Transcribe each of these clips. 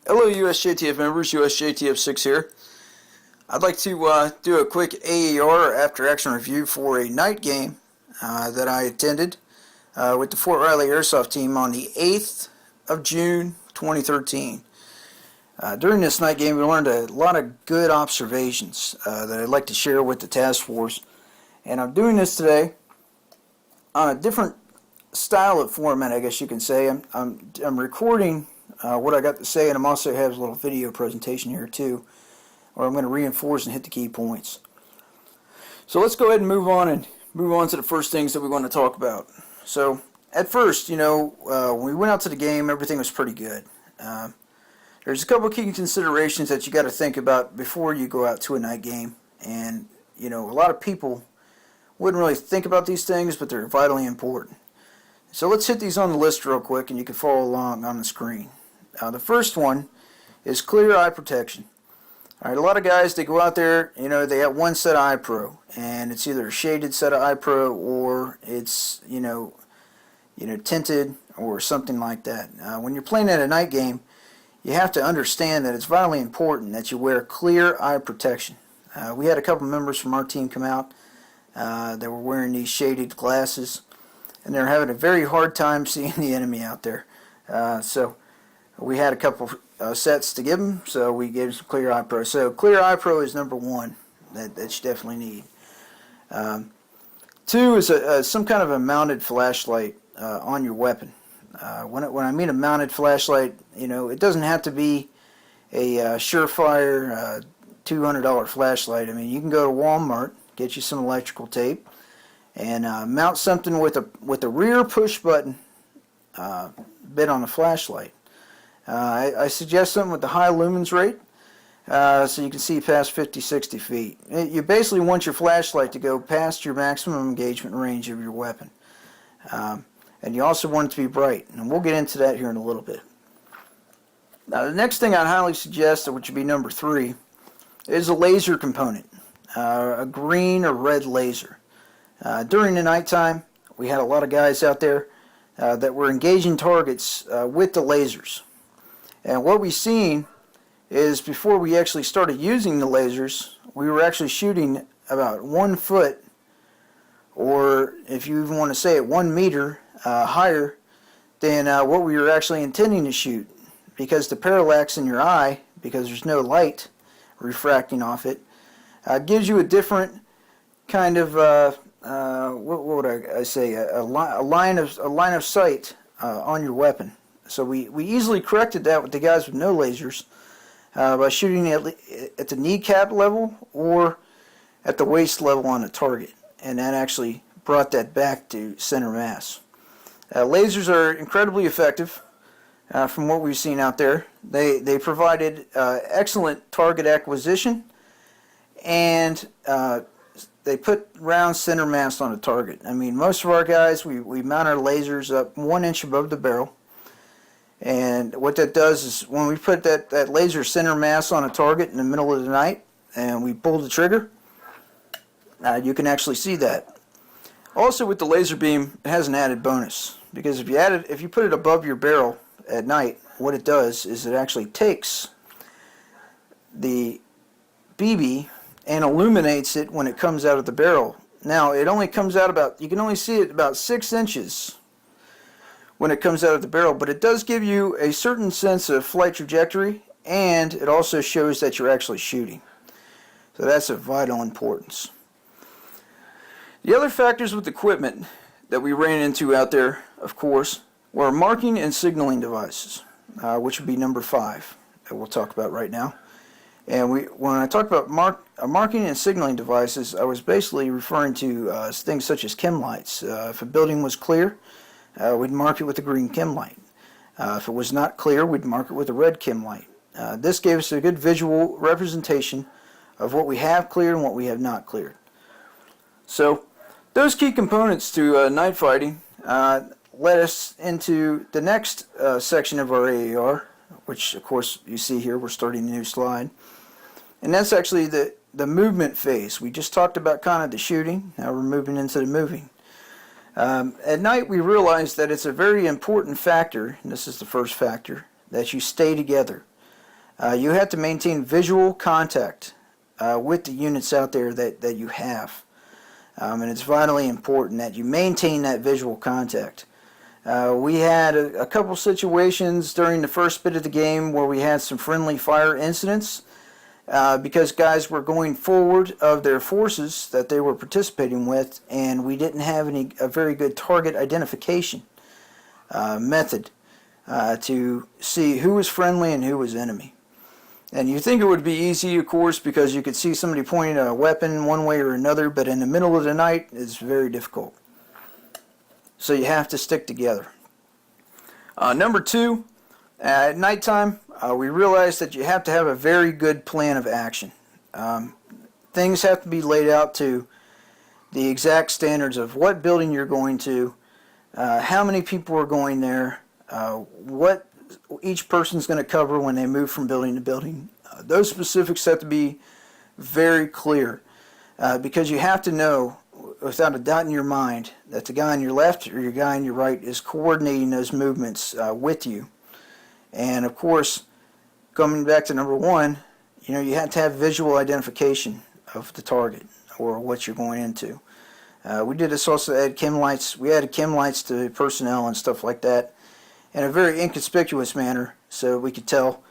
Hello USJTF members, USJTF 6 here. I'd like to do a quick AAR after action review for a night game that I attended with the Fort Riley Airsoft Team on the 8th of June 2013. During this night game we learned a lot of good observations that I'd like to share with the task force, and I'm doing this today on a different style of format, I guess you can say. I'm recording what I got to say, and I'm also have a little video presentation here too, where I'm going to reinforce and hit the key points. So let's go ahead and move on to the first things that we want to talk about. So at first, when we went out to the game, everything was pretty good. There's a couple of key considerations that you got to think about before you go out to a night game, and a lot of people wouldn't really think about these things, but they're vitally important. So let's hit these on the list real quick, and you can follow along on the screen. The first one is clear eye protection. Alright, a lot of guys, they go out there, they have one set of eye pro, and it's either a shaded set of eye pro or it's, tinted or something like that. When you're playing at a night game, you have to understand that it's vitally important that you wear clear eye protection. We had a couple members from our team come out that were wearing these shaded glasses, and they're having a very hard time seeing the enemy out there. So we had a couple sets to give them, so we gave them some clear eye pro. So clear eye pro is number one that you definitely need. Two is some kind of a mounted flashlight on your weapon. When I mean a mounted flashlight, it doesn't have to be a surefire $200 flashlight. I mean, you can go to Walmart, get you some electrical tape, and mount something with a rear push button bit on the flashlight. I suggest something with the high lumens rate, so you can see past 50-60 feet. You basically want your flashlight to go past your maximum engagement range of your weapon. And you also want it to be bright, and we'll get into that here in a little bit. Now, the next thing I'd highly suggest, which would be number 3, is a laser component, a green or red laser. During the nighttime, we had a lot of guys out there that were engaging targets with the lasers. And what we've seen is before we actually started using the lasers, we were actually shooting about 1 foot, or if you even want to say it, 1 meter higher than what we were actually intending to shoot, because the parallax in your eye, because there's no light refracting off it, gives you a different kind of what would I say, a line of sight on your weapon. So we easily corrected that with the guys with no lasers by shooting at the kneecap level or at the waist level on a target, and that actually brought that back to center mass. Lasers are incredibly effective from what we've seen out there. They provided excellent target acquisition, and they put round center mass on a target. I mean, most of our guys, we mount our lasers up 1 inch above the barrel. And what that does is when we put that laser center mass on a target in the middle of the night and we pull the trigger, you can actually see that. Also with the laser beam, it has an added bonus, because if you put it above your barrel at night, what it does is it actually takes the BB and illuminates it when it comes out of the barrel. Now it only comes out you can only see it about 6 inches when it comes out of the barrel, but it does give you a certain sense of flight trajectory, and it also shows that you're actually shooting. So that's of vital importance. The other factors with equipment that we ran into out there, of course, were marking and signaling devices, which would be number 5 that we'll talk about right now. And when I talk about marking and signaling devices, I was basically referring to things such as chem lights. If a building was clear, we'd mark it with a green chem light. If it was not clear, we'd mark it with a red chem light. This gave us a good visual representation of what we have cleared and what we have not cleared. So those key components to night fighting led us into the next section of our AAR, which of course you see here. We're starting a new slide, and that's actually the movement phase. We just talked about kind of the shooting. Now we're moving into the moving. At night we realized that it's a very important factor, and this is the first factor, that you stay together. You have to maintain visual contact with the units out there that you have. And it's vitally important that you maintain that visual contact. We had a couple situations during the first bit of the game where we had some friendly fire incidents because guys were going forward of their forces that they were participating with, and we didn't have a very good target identification method to see who was friendly and who was enemy. And you think it would be easy, of course, because you could see somebody pointing a weapon one way or another, but in the middle of the night, it's very difficult. So you have to stick together. Number two, at nighttime, we realized that you have to have a very good plan of action. Things have to be laid out to the exact standards of what building you're going to, how many people are going there, what each person's going to cover when they move from building to building. Those specifics have to be very clear because you have to know without a doubt in your mind that the guy on your left or your guy on your right is coordinating those movements with you. And of course, coming back to number one, you have to have visual identification of the target or what you're going into. We did this also at chem lights. We added chem lights to personnel and stuff like that in a very inconspicuous manner, so we could tell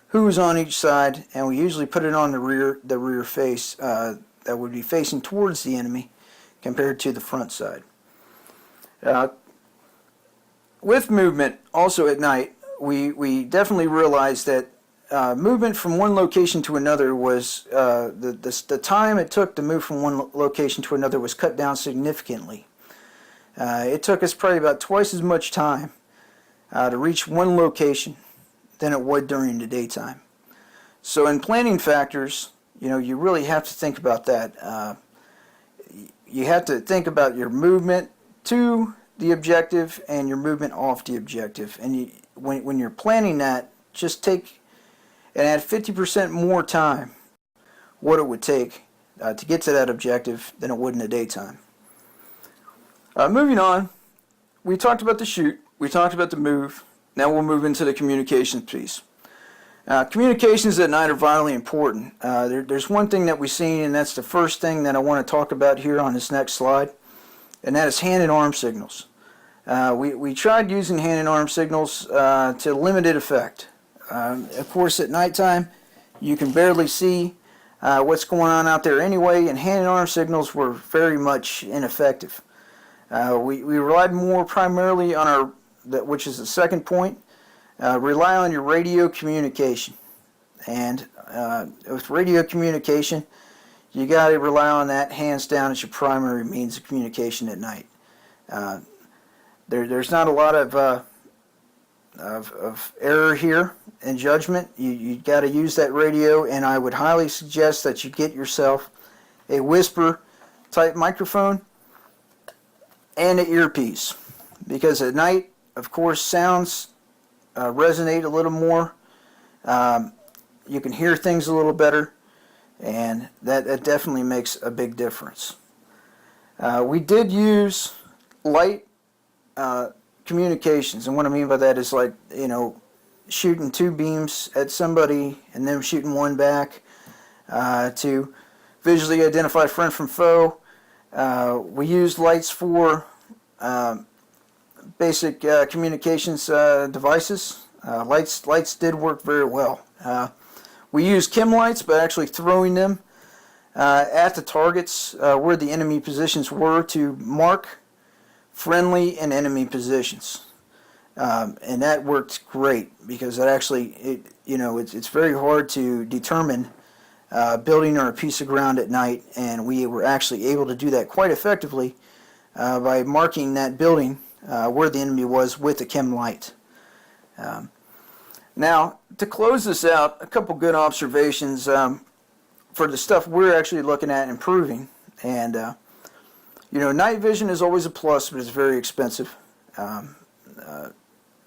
who was on each side, and we usually put it on the rear face that would be facing towards the enemy compared to the front side. With movement, also at night, we definitely realized that movement from one location to another was the time it took to move from one location to another was cut down significantly. It took us probably about twice as much time to reach one location than it would during the daytime. So in planning factors, you really have to think about that. You have to think about your movement to the objective and your movement off the objective. And when you're planning that, just take and add 50% more time what it would take to get to that objective than it would in the daytime. Moving on, we talked about the shoot. We talked about the move. Now we'll move into the communications piece. Communications at night are vitally important. There's one thing that we've seen, and that's the first thing that I want to talk about here on this next slide, and that is hand and arm signals. We tried using hand and arm signals to limited effect. Of course, at nighttime, you can barely see what's going on out there anyway, and hand and arm signals were very much ineffective. We relied more primarily on which is the second point, rely on your radio communication. And with radio communication, you got to rely on that hands down as your primary means of communication at night. There's not a lot of error here in judgment. You got to use that radio, and I would highly suggest that you get yourself a whisper type microphone and an earpiece, because at night, of course, sounds resonate a little more. You can hear things a little better, and that definitely makes a big difference. We did use light communications, and what I mean by that is like, shooting two beams at somebody and then shooting one back to visually identify friend from foe. We used lights for basic communications devices. Lights did work very well. We used chem lights by actually throwing them at the targets where the enemy positions were to mark friendly and enemy positions. And that worked great because that actually, it's very hard to determine building or a piece of ground at night, and we were actually able to do that quite effectively by marking that building where the enemy was with a chem light. Now, to close this out, a couple good observations for the stuff we're actually looking at improving. And, night vision is always a plus, but it's very expensive.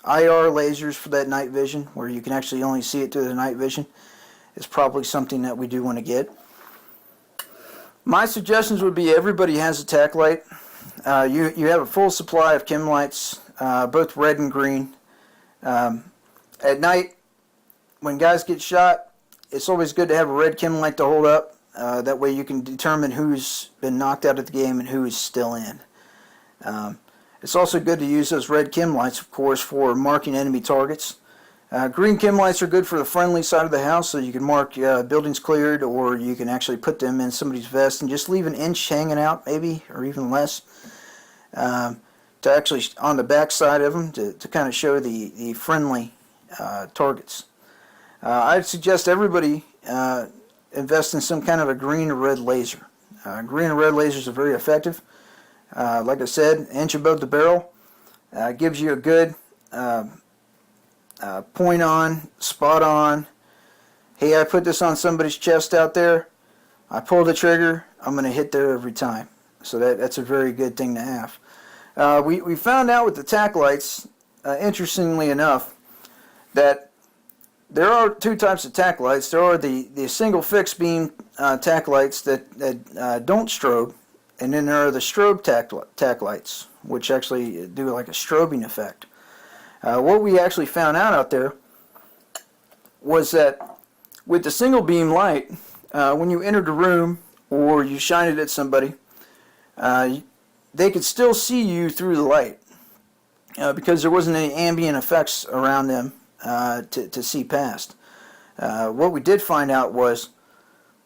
IR lasers for that night vision, where you can actually only see it through the night vision, is probably something that we do want to get. My suggestions would be everybody has a tack light. You have a full supply of chem lights, both red and green. At night, when guys get shot, it's always good to have a red chem light to hold up. That way you can determine who's been knocked out of the game and who is still in. It's also good to use those red chem lights, of course, for marking enemy targets. Green chem lights are good for the friendly side of the house, so you can mark buildings cleared, or you can actually put them in somebody's vest and just leave an inch hanging out, maybe, or even less, to actually on the back side of them to kind of show the friendly targets. I'd suggest everybody invest in some kind of a green or red laser. Green or red lasers are very effective. Like I said, inch above the barrel gives you a good point on, spot on. Hey, I put this on somebody's chest out there. I pull the trigger. I'm going to hit there every time. So that's a very good thing to have. We found out with the tack lights, interestingly enough, that there are two types of tack lights. There are the single fixed beam tack lights that don't strobe, and then there are the strobe tack lights, which actually do like a strobing effect. What we actually found out there was that with the single beam light, when you entered a room or you shine it at somebody, they could still see you through the light because there wasn't any ambient effects around them to see past. What we did find out was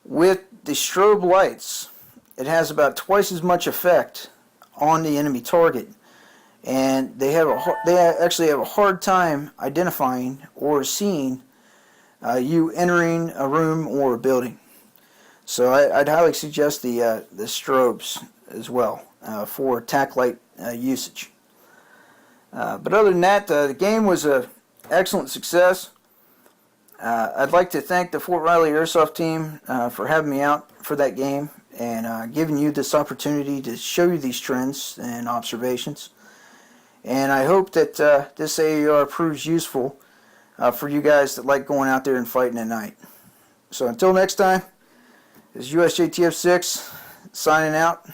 with the strobe lights, it has about twice as much effect on the enemy target, and they actually have a hard time identifying or seeing you entering a room or a building. So I'd highly suggest the strobes as well for tack light usage. But other than that, the game was an excellent success. I'd like to thank the Fort Riley Airsoft Team for having me out for that game and giving you this opportunity to show you these trends and observations. And I hope that this AAR proves useful for you guys that like going out there and fighting at night. So until next time, this is USJTF 6 signing out.